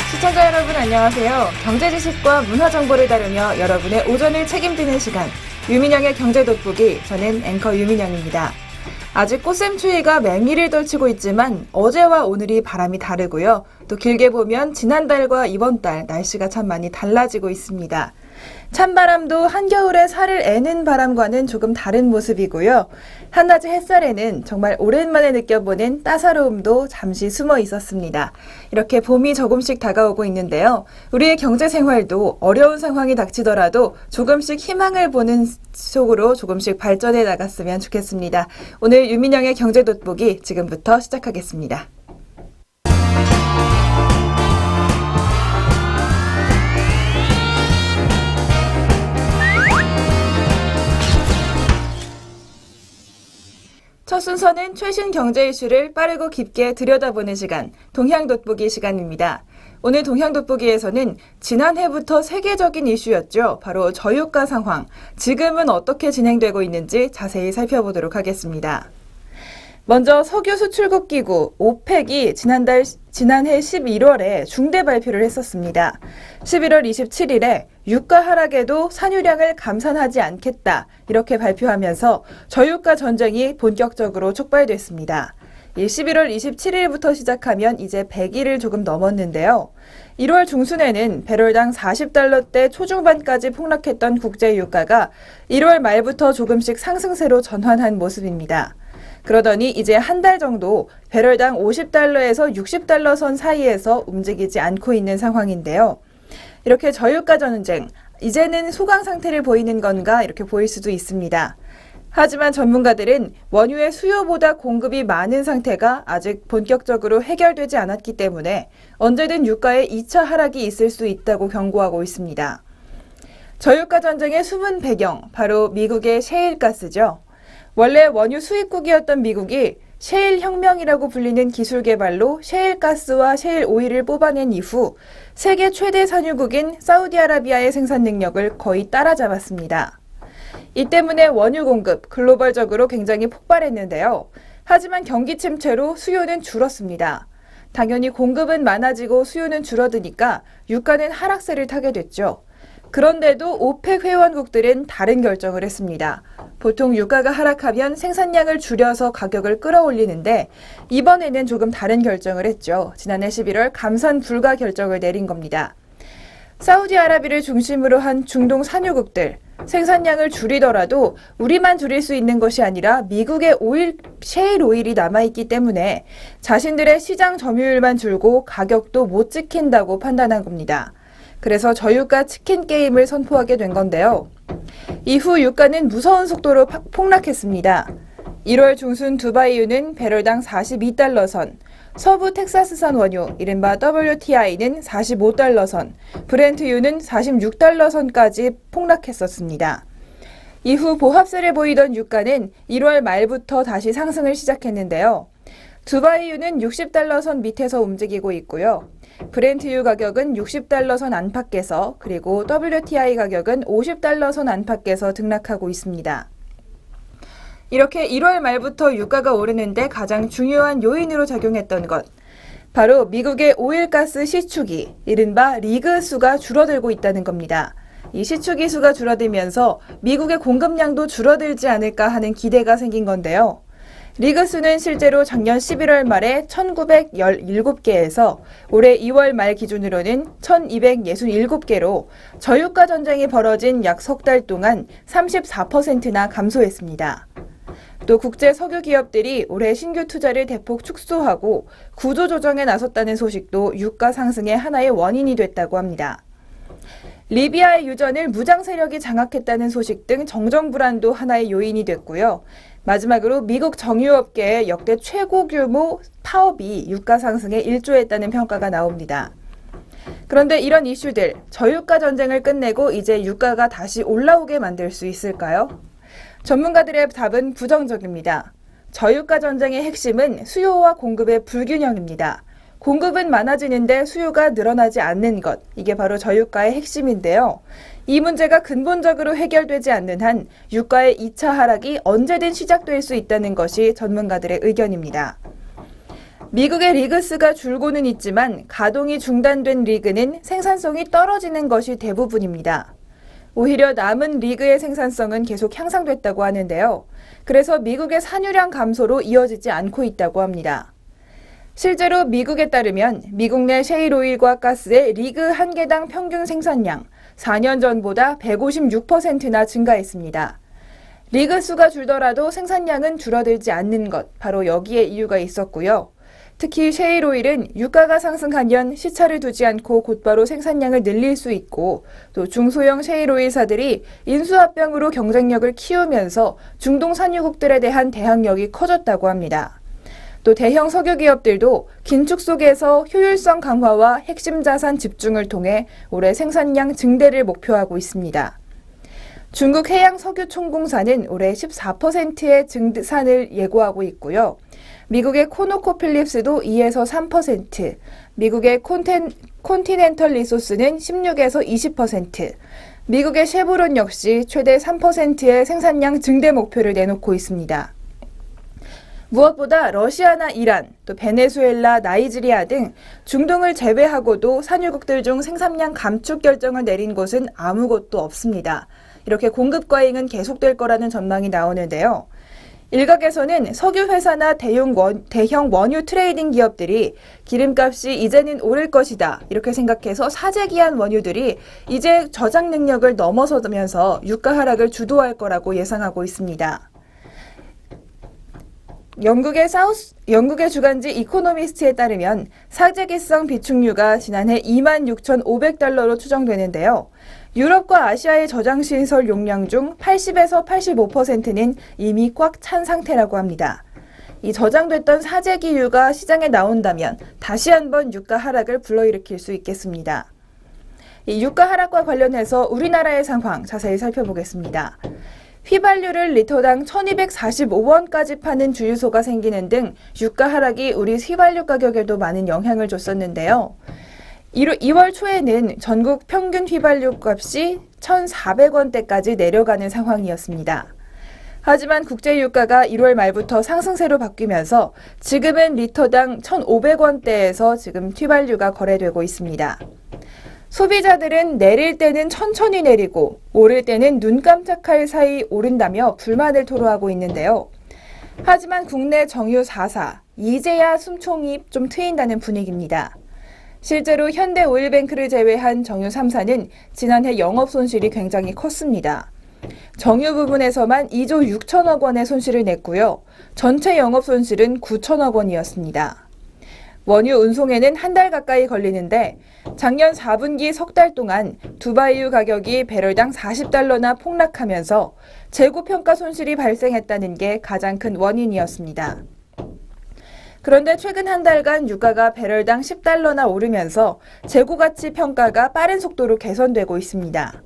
시청자 여러분 안녕하세요. 경제 지식과 문화 정보를 다루며 여러분의 오전을 책임지는 시간 유민영의 경제 돋보기, 저는 앵커 유민영입니다. 아직 꽃샘추위가 맹위를 떨치고 있지만 어제와 오늘이 바람이 다르고요. 또 길게 보면 지난달과 이번 달 날씨가 참 많이 달라지고 있습니다. 찬바람도 한겨울에 살을 애는 바람과는 조금 다른 모습이고요. 한낮의 햇살에는 정말 오랜만에 느껴보는 따사로움도 잠시 숨어 있었습니다. 이렇게 봄이 조금씩 다가오고 있는데요. 우리의 경제생활도 어려운 상황이 닥치더라도 조금씩 희망을 보는 속으로 조금씩 발전해 나갔으면 좋겠습니다. 오늘 유민영의 경제 돋보기 지금부터 시작하겠습니다. 첫 순서는 최신 경제 이슈를 빠르고 깊게 들여다보는 시간, 동향 돋보기 시간입니다. 오늘 동향 돋보기에서는 지난해부터 세계적인 이슈였죠. 바로 저유가 상황, 지금은 어떻게 진행되고 있는지 자세히 살펴보도록 하겠습니다. 먼저 석유 수출국 기구 오펙이 지난해 11월에 중대 발표를 했었습니다. 11월 27일에 유가 하락에도 산유량을 감산하지 않겠다 이렇게 발표하면서 저유가 전쟁이 본격적으로 촉발됐습니다. 11월 27일부터 시작하면 이제 100일을 조금 넘었는데요. 1월 중순에는 배럴당 40달러대 초중반까지 폭락했던 국제유가가 1월 말부터 조금씩 상승세로 전환한 모습입니다. 그러더니 이제 한 달 정도 배럴당 50달러에서 60달러 선 사이에서 움직이지 않고 있는 상황인데요. 이렇게 저유가 전쟁, 이제는 소강 상태를 보이는 건가 이렇게 보일 수도 있습니다. 하지만 전문가들은 원유의 수요보다 공급이 많은 상태가 아직 본격적으로 해결되지 않았기 때문에 언제든 유가에 2차 하락이 있을 수 있다고 경고하고 있습니다. 저유가 전쟁의 숨은 배경, 바로 미국의 셰일가스죠. 원래 원유 수입국이었던 미국이 셰일 혁명이라고 불리는 기술 개발로 셰일가스와 셰일 오일을 뽑아낸 이후 세계 최대 산유국인 사우디아라비아의 생산 능력을 거의 따라잡았습니다. 이 때문에 원유 공급 글로벌적으로 굉장히 폭발했는데요. 하지만 경기 침체로 수요는 줄었습니다. 당연히 공급은 많아지고 수요는 줄어드니까 유가는 하락세를 타게 됐죠. 그런데도 오펙 회원국들은 다른 결정을 했습니다. 보통 유가가 하락하면 생산량을 줄여서 가격을 끌어올리는데 이번에는 조금 다른 결정을 했죠. 지난해 11월 감산 불가 결정을 내린 겁니다. 사우디아라비아를 중심으로 한 중동 산유국들, 생산량을 줄이더라도 우리만 줄일 수 있는 것이 아니라 미국의 셰일 오일이 남아있기 때문에 자신들의 시장 점유율만 줄고 가격도 못 지킨다고 판단한 겁니다. 그래서 저유가 치킨 게임을 선포하게 된 건데요. 이후 유가는 무서운 속도로 폭락했습니다. 1월 중순 두바이유는 배럴당 42달러 선, 서부 텍사스산 원유, 이른바 WTI는 45달러 선, 브렌트유는 46달러 선까지 폭락했었습니다. 이후 보합세를 보이던 유가는 1월 말부터 다시 상승을 시작했는데요. 두바이유는 60달러 선 밑에서 움직이고 있고요. 브렌트유 가격은 60달러 선 안팎에서, 그리고 WTI 가격은 50달러 선 안팎에서 등락하고 있습니다. 이렇게 1월 말부터 유가가 오르는데 가장 중요한 요인으로 작용했던 것, 바로 미국의 오일가스 시추기, 이른바 리그 수가 줄어들고 있다는 겁니다. 이 시추기 수가 줄어들면서 미국의 공급량도 줄어들지 않을까 하는 기대가 생긴 건데요. 리그 수는 실제로 작년 11월 말에 1917개에서 올해 2월 말 기준으로는 1267개로 저유가 전쟁이 벌어진 약 석 달 동안 34%나 감소했습니다. 또 국제 석유 기업들이 올해 신규 투자를 대폭 축소하고 구조조정에 나섰다는 소식도 유가 상승의 하나의 원인이 됐다고 합니다. 리비아의 유전을 무장 세력이 장악했다는 소식 등 정정 불안도 하나의 요인이 됐고요. 마지막으로 미국 정유업계의 역대 최고 규모 파업이 유가 상승에 일조했다는 평가가 나옵니다. 그런데 이런 이슈들, 저유가 전쟁을 끝내고 이제 유가가 다시 올라오게 만들 수 있을까요? 전문가들의 답은 부정적입니다. 저유가 전쟁의 핵심은 수요와 공급의 불균형입니다. 공급은 많아지는데 수요가 늘어나지 않는 것, 이게 바로 저유가의 핵심인데요. 이 문제가 근본적으로 해결되지 않는 한 유가의 2차 하락이 언제든 시작될 수 있다는 것이 전문가들의 의견입니다. 미국의 리그스가 줄고는 있지만 가동이 중단된 리그는 생산성이 떨어지는 것이 대부분입니다. 오히려 남은 리그의 생산성은 계속 향상됐다고 하는데요. 그래서 미국의 산유량 감소로 이어지지 않고 있다고 합니다. 실제로 미국에 따르면 미국 내 셰일오일과 가스의 리그 한 개당 평균 생산량 4년 전보다 156%나 증가했습니다. 리그 수가 줄더라도 생산량은 줄어들지 않는 것, 바로 여기에 이유가 있었고요. 특히 셰일오일은 유가가 상승하면 시차를 두지 않고 곧바로 생산량을 늘릴 수 있고 또 중소형 셰일오일사들이 인수합병으로 경쟁력을 키우면서 중동 산유국들에 대한 대항력이 커졌다고 합니다. 또 대형 석유기업들도 긴축 속에서 효율성 강화와 핵심 자산 집중을 통해 올해 생산량 증대를 목표하고 있습니다. 중국 해양석유총공사는 올해 14%의 증산을 예고하고 있고요. 미국의 코노코필립스도 2에서 3%, 미국의 콘티넨털 리소스는 16에서 20%, 미국의 쉐보론 역시 최대 3%의 생산량 증대 목표를 내놓고 있습니다. 무엇보다 러시아나 이란, 또 베네수엘라, 나이지리아 등 중동을 제외하고도 산유국들 중 생산량 감축 결정을 내린 곳은 아무것도 없습니다. 이렇게 공급 과잉은 계속될 거라는 전망이 나오는데요. 일각에서는 석유회사나 대형 원유 트레이딩 기업들이 기름값이 이제는 오를 것이다 이렇게 생각해서 사재기한 원유들이 이제 저장 능력을 넘어서면서 유가 하락을 주도할 거라고 예상하고 있습니다. 영국의 주간지 이코노미스트에 따르면 사재기성 비축유가 지난해 26,500달러로 추정되는데요. 유럽과 아시아의 저장시설 용량 중 80에서 85%는 이미 꽉 찬 상태라고 합니다. 이 저장됐던 사재기유가 시장에 나온다면 다시 한번 유가 하락을 불러일으킬 수 있겠습니다. 이 유가 하락과 관련해서 우리나라의 상황 자세히 살펴보겠습니다. 휘발유를 리터당 1,245원까지 파는 주유소가 생기는 등 유가 하락이 우리 휘발유 가격에도 많은 영향을 줬었는데요. 2월 초에는 전국 평균 휘발유 값이 1,400원대까지 내려가는 상황이었습니다. 하지만 국제유가가 1월 말부터 상승세로 바뀌면서 지금은 리터당 1,500원대에서 지금 휘발유가 거래되고 있습니다. 소비자들은 내릴 때는 천천히 내리고 오를 때는 눈 깜짝할 사이 오른다며 불만을 토로하고 있는데요. 하지만 국내 정유 4사, 이제야 숨통이 좀 트인다는 분위기입니다. 실제로 현대오일뱅크를 제외한 정유 3사는 지난해 영업 손실이 굉장히 컸습니다. 정유 부분에서만 2조 6천억 원의 손실을 냈고요. 전체 영업 손실은 9천억 원이었습니다. 원유 운송에는 한 달 가까이 걸리는데 작년 4분기 석 달 동안 두바이유 가격이 배럴당 40달러나 폭락하면서 재고평가 손실이 발생했다는 게 가장 큰 원인이었습니다. 그런데 최근 한 달간 유가가 배럴당 10달러나 오르면서 재고가치 평가가 빠른 속도로 개선되고 있습니다.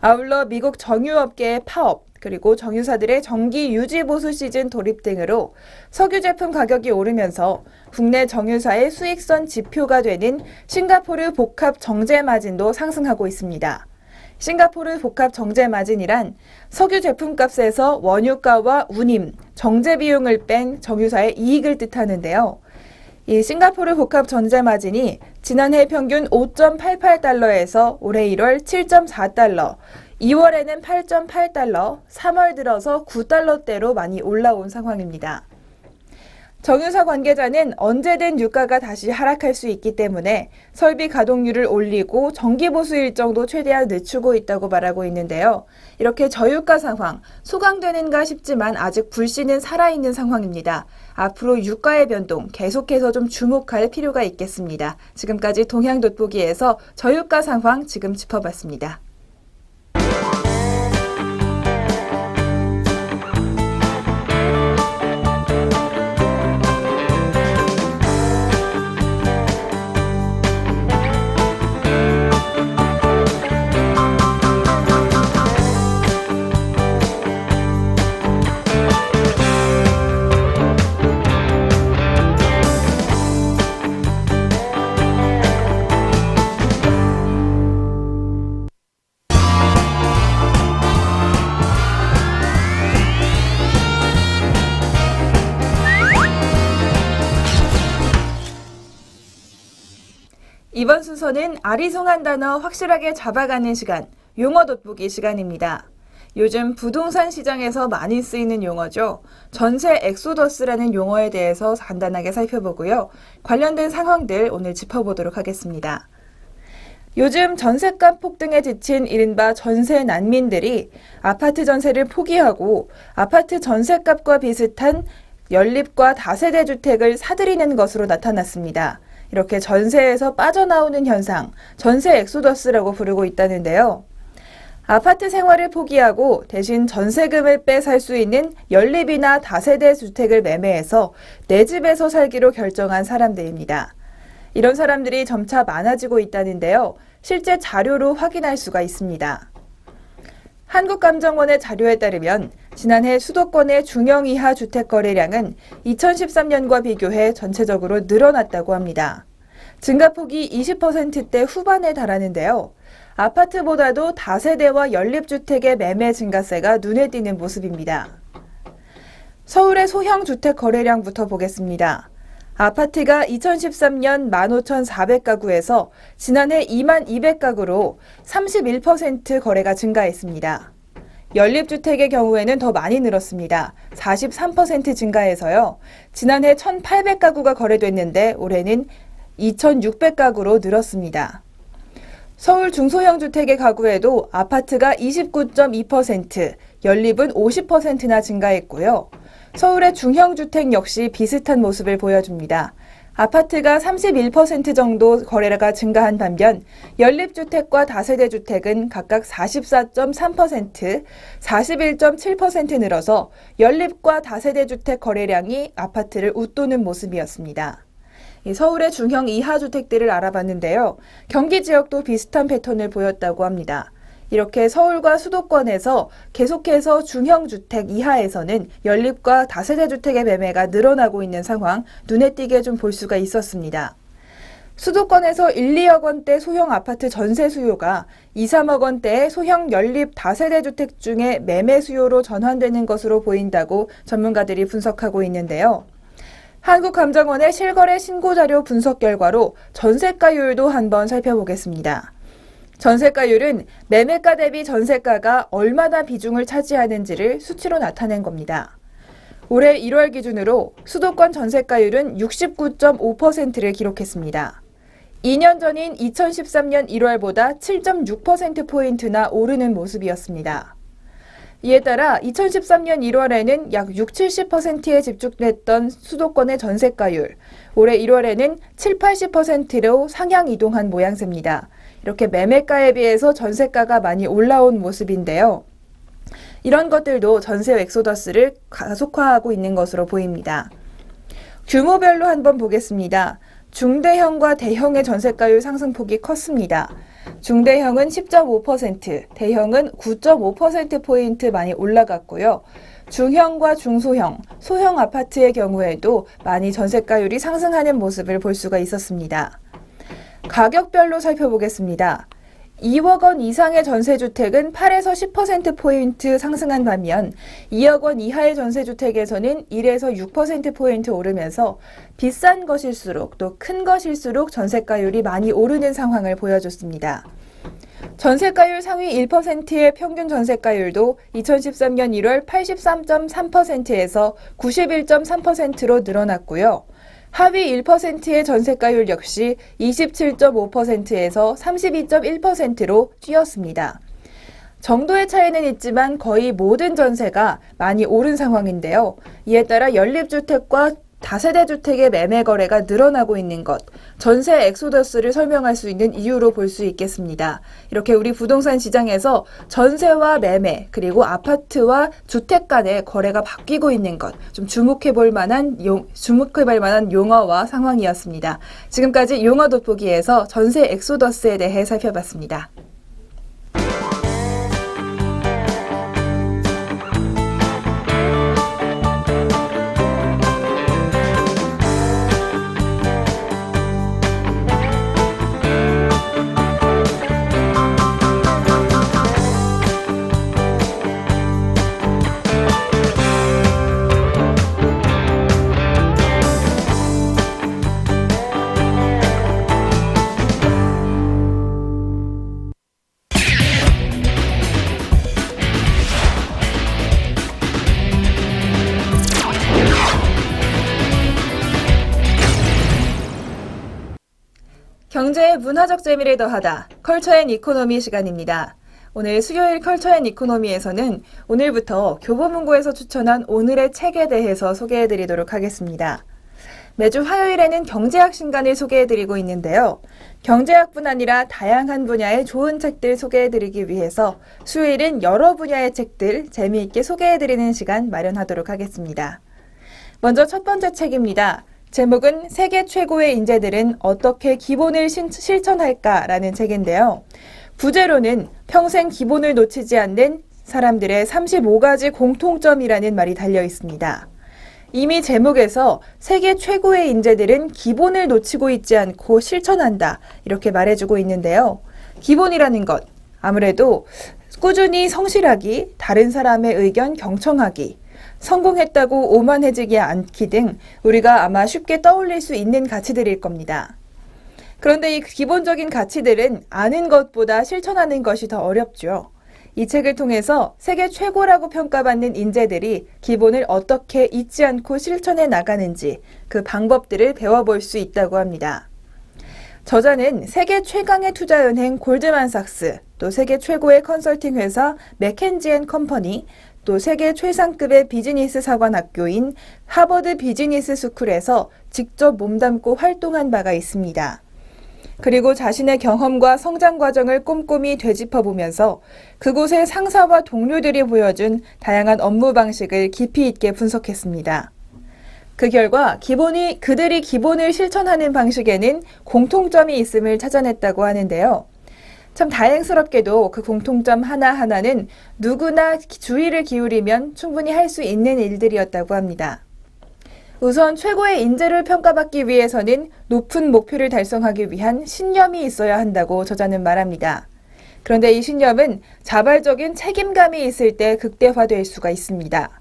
아울러 미국 정유업계의 파업, 그리고 정유사들의 정기 유지 보수 시즌 돌입 등으로 석유 제품 가격이 오르면서 국내 정유사의 수익선 지표가 되는 싱가포르 복합 정제 마진도 상승하고 있습니다. 싱가포르 복합 정제 마진이란 석유 제품값에서 원유가와 운임, 정제 비용을 뺀 정유사의 이익을 뜻하는데요. 이 싱가포르 복합 정제 마진이 지난해 평균 5.88달러에서 올해 1월 7.4달러, 2월에는 8.8달러, 3월 들어서 9달러대로 많이 올라온 상황입니다. 정유사 관계자는 언제든 유가가 다시 하락할 수 있기 때문에 설비 가동률을 올리고 정기 보수 일정도 최대한 늦추고 있다고 말하고 있는데요. 이렇게 저유가 상황, 소강되는가 싶지만 아직 불씨는 살아있는 상황입니다. 앞으로 유가의 변동 계속해서 좀 주목할 필요가 있겠습니다. 지금까지 동향돋보기에서 저유가 상황 지금 짚어봤습니다. 이번 순서는 아리송한 단어 확실하게 잡아가는 시간, 용어 돋보기 시간입니다. 요즘 부동산 시장에서 많이 쓰이는 용어죠. 전세 엑소더스라는 용어에 대해서 간단하게 살펴보고요. 관련된 상황들 오늘 짚어보도록 하겠습니다. 요즘 전셋값 폭등에 지친 이른바 전세 난민들이 아파트 전세를 포기하고 아파트 전셋값과 비슷한 연립과 다세대 주택을 사들이는 것으로 나타났습니다. 이렇게 전세에서 빠져나오는 현상, 전세 엑소더스라고 부르고 있다는데요. 아파트 생활을 포기하고 대신 전세금을 빼 살 수 있는 연립이나 다세대 주택을 매매해서 내 집에서 살기로 결정한 사람들입니다. 이런 사람들이 점차 많아지고 있다는데요. 실제 자료로 확인할 수가 있습니다. 한국감정원의 자료에 따르면 지난해 수도권의 중형 이하 주택 거래량은 2013년과 비교해 전체적으로 늘어났다고 합니다. 증가폭이 20%대 후반에 달하는데요. 아파트보다도 다세대와 연립주택의 매매 증가세가 눈에 띄는 모습입니다. 서울의 소형 주택 거래량부터 보겠습니다. 아파트가 2013년 15,400가구에서 지난해 22,200가구로 31% 거래가 증가했습니다. 연립주택의 경우에는 더 많이 늘었습니다. 43% 증가해서요. 지난해 1,800가구가 거래됐는데 올해는 2,600가구로 늘었습니다. 서울 중소형 주택의 가구에도 아파트가 29.2%, 연립은 50%나 증가했고요. 서울의 중형 주택 역시 비슷한 모습을 보여줍니다. 아파트가 31% 정도 거래가 증가한 반면 연립주택과 다세대 주택은 각각 44.3%, 41.7% 늘어서 연립과 다세대 주택 거래량이 아파트를 웃도는 모습이었습니다. 서울의 중형 이하 주택들을 알아봤는데요. 경기 지역도 비슷한 패턴을 보였다고 합니다. 이렇게 서울과 수도권에서 계속해서 중형 주택 이하에서는 연립과 다세대 주택의 매매가 늘어나고 있는 상황 눈에 띄게 좀 볼 수가 있었습니다. 수도권에서 1, 2억 원대 소형 아파트 전세 수요가 2, 3억 원대의 소형 연립 다세대 주택 중에 매매 수요로 전환되는 것으로 보인다고 전문가들이 분석하고 있는데요. 한국감정원의 실거래 신고자료 분석 결과로 전세가율도 한번 살펴보겠습니다. 전세가율은 매매가 대비 전세가가 얼마나 비중을 차지하는지를 수치로 나타낸 겁니다. 올해 1월 기준으로 수도권 전세가율은 69.5%를 기록했습니다. 2년 전인 2013년 1월보다 7.6%포인트나 오르는 모습이었습니다. 이에 따라 2013년 1월에는 약 60-70%에 집중됐던 수도권의 전세가율, 올해 1월에는 7-80%로 상향 이동한 모양새입니다. 이렇게 매매가에 비해서 전세가가 많이 올라온 모습인데요. 이런 것들도 전세 엑소더스를 가속화하고 있는 것으로 보입니다. 규모별로 한번 보겠습니다. 중대형과 대형의 전세가율 상승폭이 컸습니다. 중대형은 10.5%, 대형은 9.5%포인트 많이 올라갔고요. 중형과 중소형, 소형 아파트의 경우에도 많이 전세가율이 상승하는 모습을 볼 수가 있었습니다. 가격별로 살펴보겠습니다. 2억 원 이상의 전세주택은 8에서 10%포인트 상승한 반면 2억 원 이하의 전세주택에서는 1에서 6%포인트 오르면서 비싼 것일수록 또 큰 것일수록 전세가율이 많이 오르는 상황을 보여줬습니다. 전세가율 상위 1%의 평균 전세가율도 2013년 1월 83.3%에서 91.3%로 늘어났고요. 하위 1%의 전세가율 역시 27.5%에서 32.1%로 뛰었습니다. 정도의 차이는 있지만 거의 모든 전세가 많이 오른 상황인데요. 이에 따라 연립주택과 다세대 주택의 매매 거래가 늘어나고 있는 것, 전세 엑소더스를 설명할 수 있는 이유로 볼 수 있겠습니다. 이렇게 우리 부동산 시장에서 전세와 매매, 그리고 아파트와 주택 간의 거래가 바뀌고 있는 것, 좀 주목해 볼 만한 용어와 상황이었습니다. 지금까지 용어 돋보기에서 전세 엑소더스에 대해 살펴봤습니다. 경제의 문화적 재미를 더하다. 컬처 앤 이코노미 시간입니다. 오늘 수요일 컬처 앤 이코노미에서는 오늘부터 교보문고에서 추천한 오늘의 책에 대해서 소개해드리도록 하겠습니다. 매주 화요일에는 경제학 신간을 소개해드리고 있는데요. 경제학뿐 아니라 다양한 분야의 좋은 책들 소개해드리기 위해서 수요일은 여러 분야의 책들 재미있게 소개해드리는 시간 마련하도록 하겠습니다. 먼저 첫 번째 책입니다. 제목은 세계 최고의 인재들은 어떻게 기본을 실천할까라는 책인데요. 부제로는 평생 기본을 놓치지 않는 사람들의 35가지 공통점이라는 말이 달려 있습니다. 이미 제목에서 세계 최고의 인재들은 기본을 놓치고 있지 않고 실천한다 이렇게 말해주고 있는데요. 기본이라는 것, 아무래도 꾸준히 성실하기, 다른 사람의 의견 경청하기, 성공했다고 오만해지지 않기 등 우리가 아마 쉽게 떠올릴 수 있는 가치들일 겁니다. 그런데 이 기본적인 가치들은 아는 것보다 실천하는 것이 더 어렵죠. 이 책을 통해서 세계 최고라고 평가받는 인재들이 기본을 어떻게 잊지 않고 실천해 나가는지 그 방법들을 배워볼 수 있다고 합니다. 저자는 세계 최강의 투자은행 골드만삭스, 또 세계 최고의 컨설팅 회사 맥켄지앤컴퍼니, 또 세계 최상급의 비즈니스 사관 학교인 하버드 비즈니스 스쿨에서 직접 몸담고 활동한 바가 있습니다. 그리고 자신의 경험과 성장 과정을 꼼꼼히 되짚어보면서 그곳의 상사와 동료들이 보여준 다양한 업무 방식을 깊이 있게 분석했습니다. 그 결과 그들이 기본을 실천하는 방식에는 공통점이 있음을 찾아냈다고 하는데요. 참 다행스럽게도 그 공통점 하나하나는 누구나 주의를 기울이면 충분히 할 수 있는 일들이었다고 합니다. 우선 최고의 인재를 평가받기 위해서는 높은 목표를 달성하기 위한 신념이 있어야 한다고 저자는 말합니다. 그런데 이 신념은 자발적인 책임감이 있을 때 극대화될 수가 있습니다.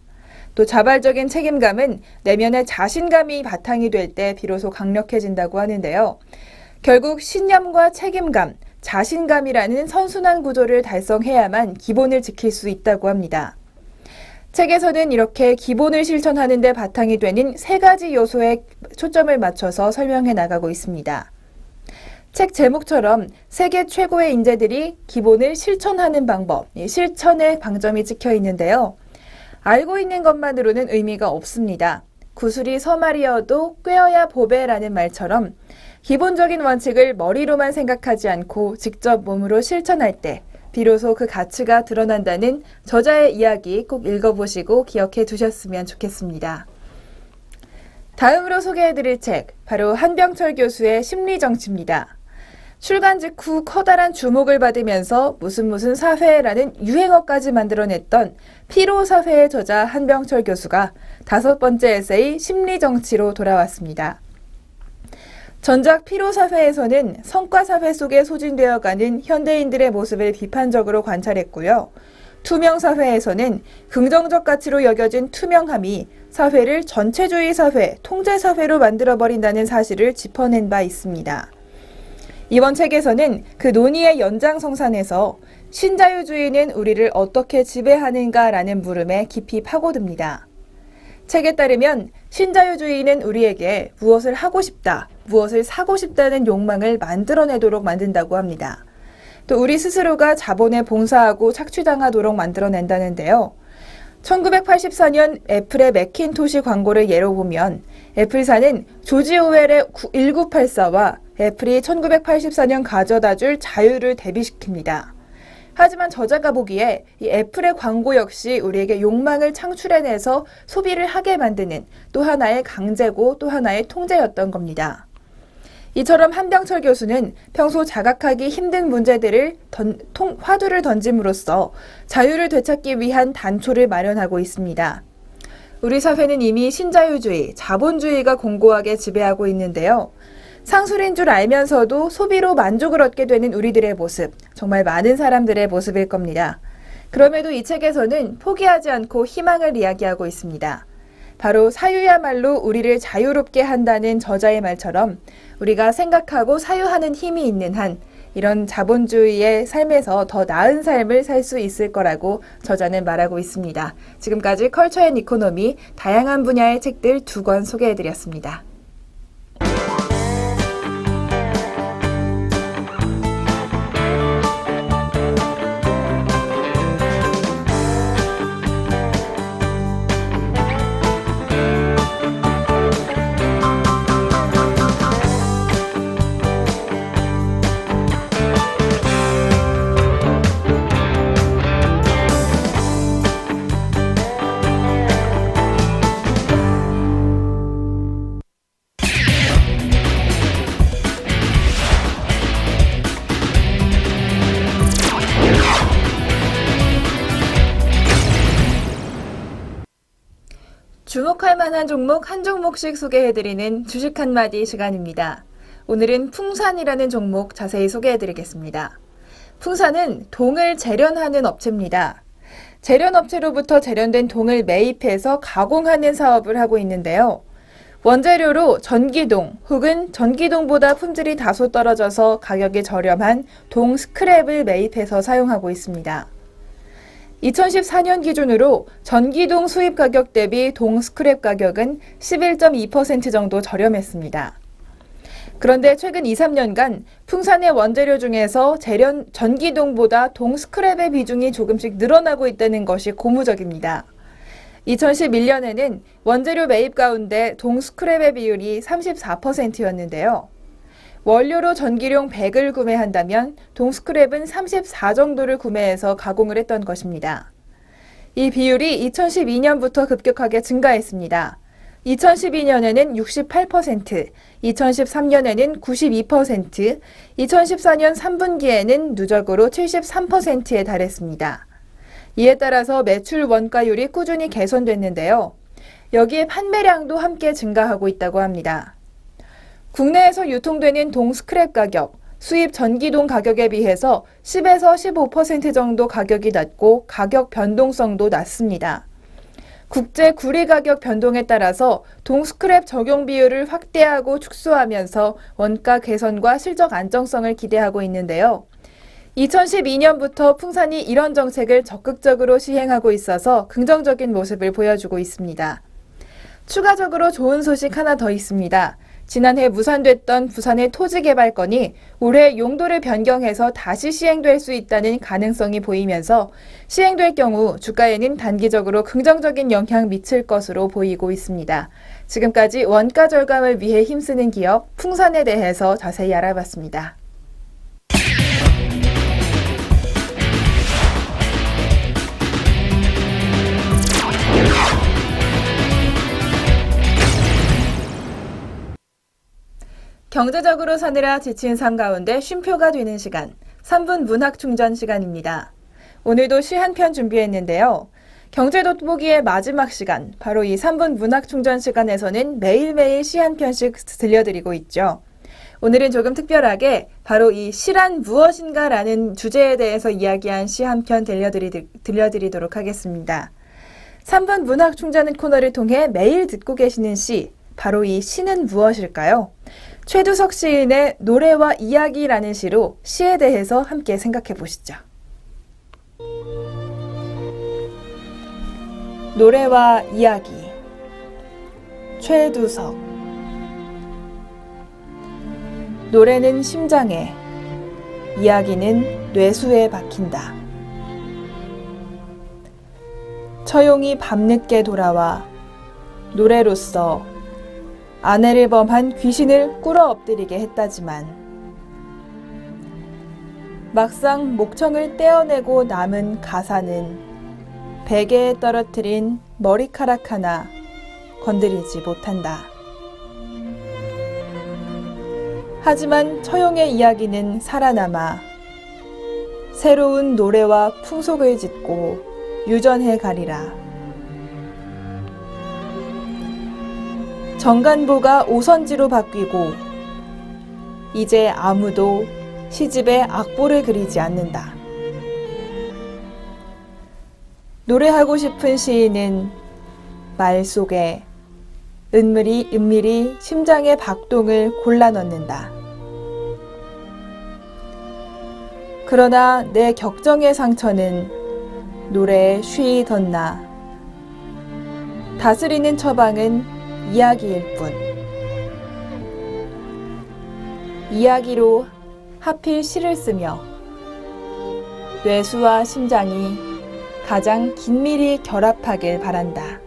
또 자발적인 책임감은 내면의 자신감이 바탕이 될 때 비로소 강력해진다고 하는데요. 결국 신념과 책임감, 자신감이라는 선순환 구조를 달성해야만 기본을 지킬 수 있다고 합니다. 책에서는 이렇게 기본을 실천하는 데 바탕이 되는 3가지 요소에 초점을 맞춰서 설명해 나가고 있습니다. 책 제목처럼 세계 최고의 인재들이 기본을 실천하는 방법, 실천의 방점이 찍혀 있는데요. 알고 있는 것만으로는 의미가 없습니다. 구슬이 서말이어도 꿰어야 보배라는 말처럼 기본적인 원칙을 머리로만 생각하지 않고 직접 몸으로 실천할 때 비로소 그 가치가 드러난다는 저자의 이야기 꼭 읽어보시고 기억해 두셨으면 좋겠습니다. 다음으로 소개해드릴 책, 바로 한병철 교수의 심리정치입니다. 출간 직후 커다란 주목을 받으면서 무슨 사회라는 유행어까지 만들어냈던 피로사회의 저자 한병철 교수가 5번째 에세이 심리정치로 돌아왔습니다. 전작 피로사회에서는 성과사회 속에 소진되어가는 현대인들의 모습을 비판적으로 관찰했고요. 투명사회에서는 긍정적 가치로 여겨진 투명함이 사회를 전체주의 사회, 통제사회로 만들어버린다는 사실을 짚어낸 바 있습니다. 이번 책에서는 그 논의의 연장성산에서 신자유주의는 우리를 어떻게 지배하는가라는 물음에 깊이 파고듭니다. 책에 따르면 신자유주의는 우리에게 무엇을 하고 싶다, 무엇을 사고 싶다는 욕망을 만들어내도록 만든다고 합니다. 또 우리 스스로가 자본에 봉사하고 착취당하도록 만들어낸다는데요. 1984년 애플의 매킨토시 광고를 예로 보면 애플사는 조지 오웰의 1984와 애플이 1984년 가져다줄 자유를 대비시킵니다. 하지만 저자가 보기에 이 애플의 광고 역시 우리에게 욕망을 창출해내서 소비를 하게 만드는 또 하나의 강제고 또 하나의 통제였던 겁니다. 이처럼 한병철 교수는 평소 자각하기 힘든 문제들을 화두를 던짐으로써 자유를 되찾기 위한 단초를 마련하고 있습니다. 우리 사회는 이미 신자유주의, 자본주의가 공고하게 지배하고 있는데요. 상술인 줄 알면서도 소비로 만족을 얻게 되는 우리들의 모습, 정말 많은 사람들의 모습일 겁니다. 그럼에도 이 책에서는 포기하지 않고 희망을 이야기하고 있습니다. 바로 사유야말로 우리를 자유롭게 한다는 저자의 말처럼 우리가 생각하고 사유하는 힘이 있는 한 이런 자본주의의 삶에서 더 나은 삶을 살 수 있을 거라고 저자는 말하고 있습니다. 지금까지 컬처 앤 이코노미 다양한 분야의 책들 2권 소개해드렸습니다. 주목할 만한 종목 한 종목씩 소개해드리는 주식 한마디 시간입니다. 오늘은 풍산이라는 종목 자세히 소개해드리겠습니다. 풍산은 동을 재련하는 업체입니다. 재련업체로부터 재련된 동을 매입해서 가공하는 사업을 하고 있는데요. 원재료로 전기동 혹은 전기동보다 품질이 다소 떨어져서 가격이 저렴한 동 스크랩을 매입해서 사용하고 있습니다. 2014년 기준으로 전기동 수입 가격 대비 동 스크랩 가격은 11.2% 정도 저렴했습니다. 그런데 최근 2, 3년간 풍산의 원재료 중에서 전기동보다 동 스크랩의 비중이 조금씩 늘어나고 있다는 것이 고무적입니다. 2011년에는 원재료 매입 가운데 동 스크랩의 비율이 34%였는데요. 원료로 전기용 100을 구매한다면 동 스크랩은 34 정도를 구매해서 가공을 했던 것입니다. 이 비율이 2012년부터 급격하게 증가했습니다. 2012년에는 68%, 2013년에는 92%, 2014년 3분기에는 누적으로 73%에 달했습니다. 이에 따라서 매출 원가율이 꾸준히 개선됐는데요. 여기에 판매량도 함께 증가하고 있다고 합니다. 국내에서 유통되는 동 스크랩 가격, 수입 전기동 가격에 비해서 10에서 15% 정도 가격이 낮고 가격 변동성도 낮습니다. 국제 구리 가격 변동에 따라서 동 스크랩 적용 비율을 확대하고 축소하면서 원가 개선과 실적 안정성을 기대하고 있는데요. 2012년부터 풍산이 이런 정책을 적극적으로 시행하고 있어서 긍정적인 모습을 보여주고 있습니다. 추가적으로 좋은 소식 하나 더 있습니다. 지난해 무산됐던 부산의 토지개발건이 올해 용도를 변경해서 다시 시행될 수 있다는 가능성이 보이면서 시행될 경우 주가에는 단기적으로 긍정적인 영향 미칠 것으로 보이고 있습니다. 지금까지 원가 절감을 위해 힘쓰는 기업 풍산에 대해서 자세히 알아봤습니다. 경제적으로 사느라 지친 삶 가운데 쉼표가 되는 시간, 3분 문학 충전 시간입니다. 오늘도 시 한 편 준비했는데요. 경제 돋보기의 마지막 시간, 바로 이 3분 문학 충전 시간에서는 매일매일 시 한 편씩 들려드리고 있죠. 오늘은 조금 특별하게 바로 이 시란 무엇인가 라는 주제에 대해서 이야기한 시 한 편 들려드리도록 하겠습니다. 3분 문학 충전 코너를 통해 매일 듣고 계시는 시, 바로 이 시는 무엇일까요? 최두석 시인의 노래와 이야기라는 시로 시에 대해서 함께 생각해 보시죠. 노래와 이야기, 최두석. 노래는 심장에, 이야기는 뇌수에 박힌다. 처용이 밤늦게 돌아와 노래로써 아내를 범한 귀신을 꿇어 엎드리게 했다지만 막상 목청을 떼어내고 남은 가사는 베개에 떨어뜨린 머리카락 하나 건드리지 못한다. 하지만 처용의 이야기는 살아남아 새로운 노래와 풍속을 짓고 유전해 가리라. 정간보가 오선지로 바뀌고 이제 아무도 시집에 악보를 그리지 않는다. 노래하고 싶은 시인은 말 속에 은밀히 심장의 박동을 골라 넣는다. 그러나 내 격정의 상처는 노래에 쉬이 덧나 다스리는 처방은 이야기일 뿐. 이야기로 하필 시를 쓰며 뇌수와 심장이 가장 긴밀히 결합하길 바란다.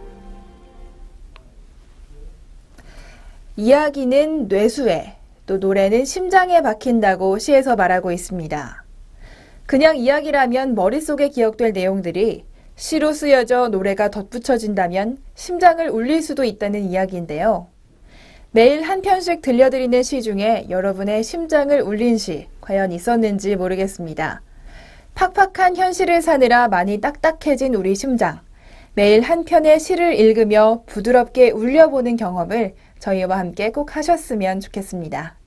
이야기는 뇌수에, 또 노래는 심장에 박힌다고 시에서 말하고 있습니다. 그냥 이야기라면 머릿속에 기억될 내용들이 시로 쓰여져 노래가 덧붙여진다면 심장을 울릴 수도 있다는 이야기인데요. 매일 한 편씩 들려드리는 시 중에 여러분의 심장을 울린 시 과연 있었는지 모르겠습니다. 팍팍한 현실을 사느라 많이 딱딱해진 우리 심장. 매일 한 편의 시를 읽으며 부드럽게 울려보는 경험을 저희와 함께 꼭 하셨으면 좋겠습니다.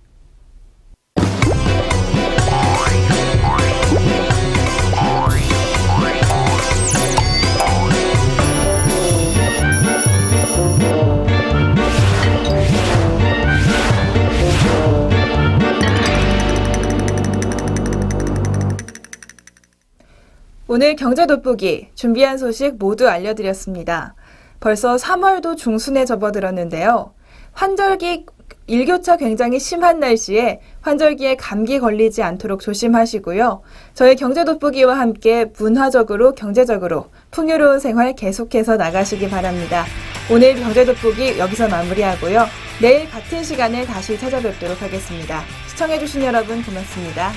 오늘 경제 돋보기 준비한 소식 모두 알려드렸습니다. 벌써 3월도 중순에 접어들었는데요. 환절기 일교차 굉장히 심한 날씨에 환절기에 감기 걸리지 않도록 조심하시고요. 저희 경제 돋보기와 함께 문화적으로 경제적으로 풍요로운 생활 계속해서 나가시기 바랍니다. 오늘 경제 돋보기 여기서 마무리하고요. 내일 같은 시간에 다시 찾아뵙도록 하겠습니다. 시청해주신 여러분 고맙습니다.